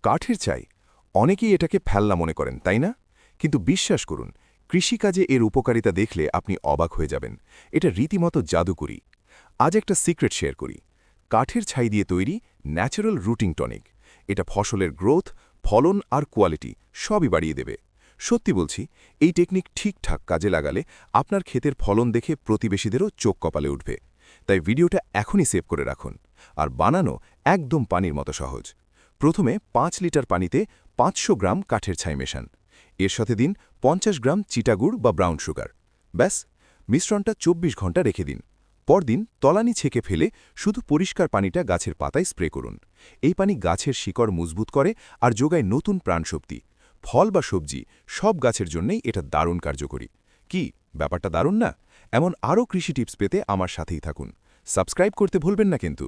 কাঠের চাই অনেকেই এটাকে ফেলনা মনে করেন তাই না? কিন্তু বিশ্বাস করুন, কৃষিকাজে এর উপকারিতা দেখলে আপনি অবাক হয়ে যাবেন। এটা রীতিমতো জাদুকরি। আজ একটা সিক্রেট শেয়ার করি। কাঠের ছাই দিয়ে তৈরি ন্যাচারাল রুটিং টনিক। এটা ফসলের গ্রোথ, ফলন আর কোয়ালিটি সবই বাড়িয়ে দেবে। সত্যি বলছি, এই টেকনিক ঠিকঠাক কাজে লাগালে আপনার ক্ষেতের ফলন দেখে প্রতিবেশীদেরও চোখ কপালে উঠবে। তাই ভিডিওটা এখনই সেভ করে রাখুন। আর বানানো একদম পানির মতো সহজ। প্রথমে 5 লিটার পানিতে 500 গ্রাম কাঠের ছাই মেশান। এর সাথে দিন 50 গ্রাম চিটাগুড় বা ব্রাউন সুগার। ব্যাস, মিশ্রণটা 24 ঘন্টা রেখে দিন। পরদিন তলানি ছেঁকে ফেলে শুধু পরিষ্কার পানিটা গাছের পাতায় স্প্রে করুন। এই পানি গাছের শিকড় মজবুত করে আর যোগায় নতুন প্রাণশক্তি। ফল বা সবজি সব গাছের জন্যই এটা দারুণ কার্যকরী। কি ব্যাপারটা দারুণ না? এমন আরও কৃষি টিপস পেতে আমার সাথেই থাকুন। সাবস্ক্রাইব করতে ভুলবেন না কিন্তু।